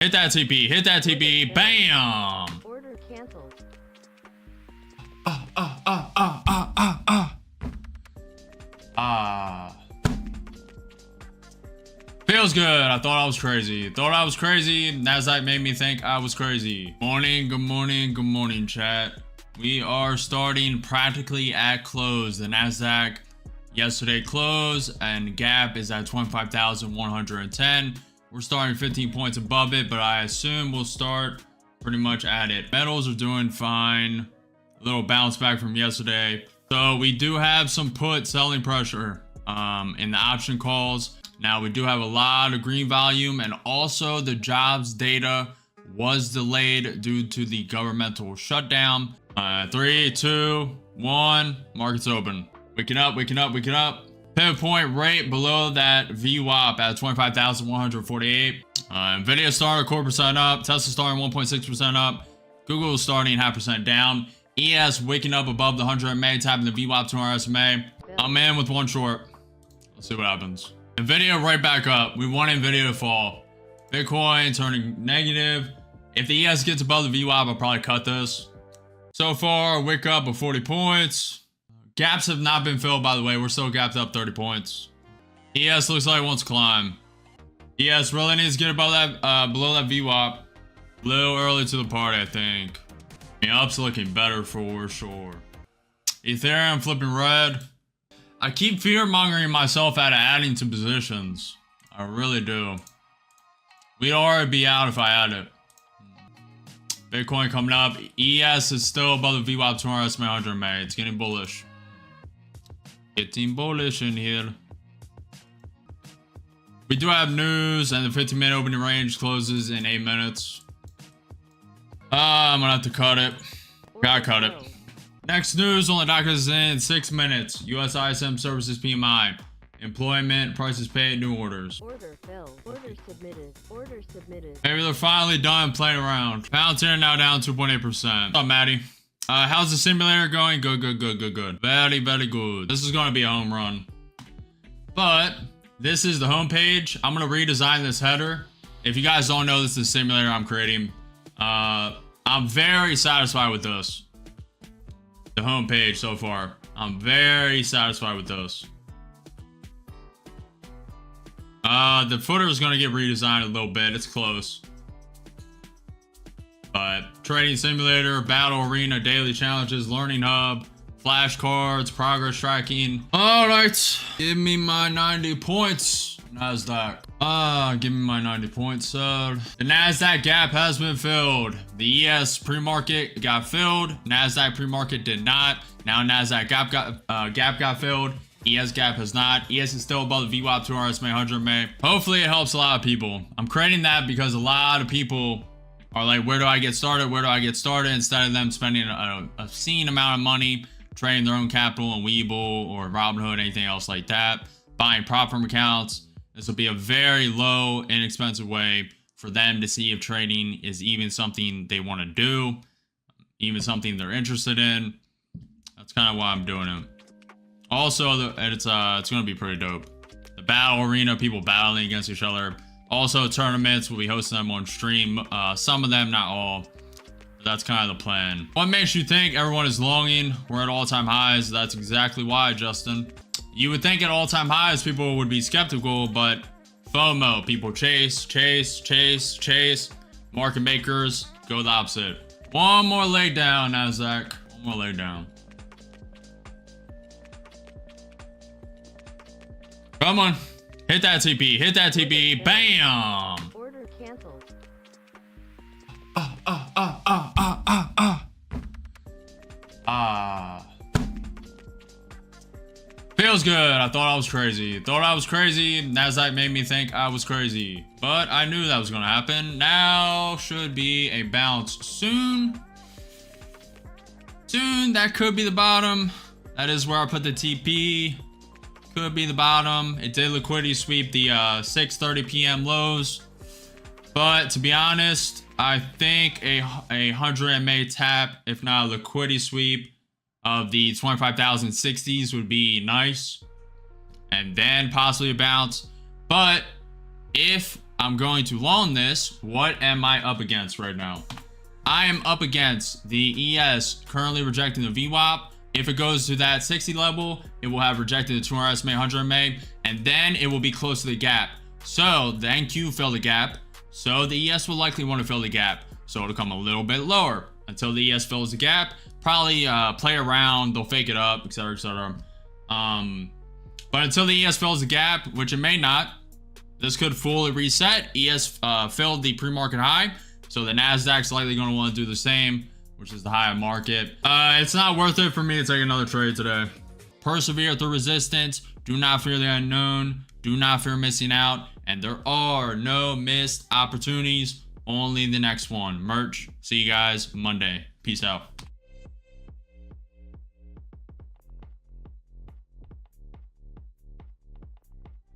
Hit that TP. Hit that TP. Bam. Order canceled. Feels good. I thought I was crazy. Thought I was crazy. Nasdaq made me think I was crazy. Morning, good morning, good morning, chat. We are starting practically at close. The Nasdaq yesterday closed and gap is at 25,110. We're starting 15 points above it, but I assume we'll start pretty much at it. Metals are doing fine. A little bounce back from yesterday. So we do have some put selling pressure in the option calls. Now we do have a lot of green volume, and also the jobs data was delayed due to the governmental shutdown. 3, 2, 1, markets open. Waking up, waking up, waking up. Pivot point right below that VWAP at 25,148. Nvidia started 0.25% up. Tesla starting 1.6% up. Google starting 0.5% down. ES waking up above the 100 MA, tapping the VWAP 200 SMA. I'm in with one short. Let's see what happens. Nvidia right back up. We want Nvidia to fall. Bitcoin turning negative. If the ES gets above the VWAP, I'll probably cut this. So far, wick up of 40 points. Gaps have not been filled, by the way. We're still gapped up 30 points. ES looks like it wants to climb. ES really needs to get above that, below that VWAP. A little early to the party, I think. Up's looking better for sure. Ethereum flipping red. I keep fear-mongering myself out of adding to positions. I really do. We'd already be out if I add it. Bitcoin coming up. ES is still above the VWAP 200 SMA 100 MA. It's getting bullish. Getting bullish in here. We do have news, and the 15-minute opening range closes in 8 minutes. I'm gonna have to cut it. Gotta cut it. Next news on the docket is in 6 minutes. US ISM services PMI. Employment, prices paid, new orders. Order filled. Order submitted. Order submitted. Maybe they're finally done playing around. Pound here now down 2.8%. What's up, Maddie? How's the simulator going? Good, good, good, good, good. Very, very good. This is gonna be a home run. But this is the home page. I'm gonna redesign this header. If you guys don't know, this is the simulator I'm creating. I'm very satisfied with this. The home page so far. I'm very satisfied with this. The footer is going to get redesigned a little bit. It's close. But trading simulator, battle arena, daily challenges, learning hub, flashcards, progress tracking. All right. Give me my 90 points. Nasdaq. Give me my 90 points. The Nasdaq gap has been filled. The ES pre-market got filled. Nasdaq pre-market did not. Now Nasdaq gap got filled. ES gap has not. ES is still above the VWAP 200 SMA 100 MA. Hopefully it helps a lot of people. I'm creating that because a lot of people are like, where do I get started? Where do I get started? Instead of them spending a obscene amount of money trading their own capital on Webull or Robinhood, anything else like that, buying prop firm accounts. This will be a very low, inexpensive way for them to see if trading is even something they want to do, even something they're interested in. That's kind of why I'm doing it. Also, it's going to be pretty dope. The battle arena, people battling against each other. Also, tournaments, we'll be hosting them on stream. Some of them, not all. But that's kind of the plan. What makes you think everyone is longing? We're at all-time highs. That's exactly why, Justin. You would think at all-time highs, people would be skeptical, but FOMO, people chase, chase, chase, chase. Market makers go the opposite. One more leg down, Nasdaq. One more leg down. Come on. Hit that TP. Hit that TP. Bam. Order canceled. Feels good. I thought I was crazy. Thought I was crazy. Nasdaq made me think I was crazy. But I knew that was going to happen. Now should be a bounce soon. Soon. That could be the bottom. That is where I put the TP. Could be the bottom. It did liquidity sweep the 6:30 p.m. lows. But to be honest, I think a 100 MA tap, if not a liquidity sweep of the 25,060s would be nice. And then possibly a bounce. But if I'm going to long this. What am I up against right now? I am up against the ES currently rejecting the VWAP. If it goes to that 60 level, it will have rejected the 200 SMA, 100 MA, and then it will be close to the gap. So the NQ filled the gap. So the ES will likely want to fill the gap. So it'll come a little bit lower until the ES fills the gap. Probably play around, they'll fake it up, etc., etc. But until the ES fills the gap, which it may not, this could fully reset. ES filled the pre-market high, so the Nasdaq's likely going to want to do the same, which is the high of market. It's not worth it for me to take another trade today. Persevere through resistance. Do not fear the unknown. Do not fear missing out. And there are no missed opportunities. Only the next one. Merch. See you guys Monday. Peace out.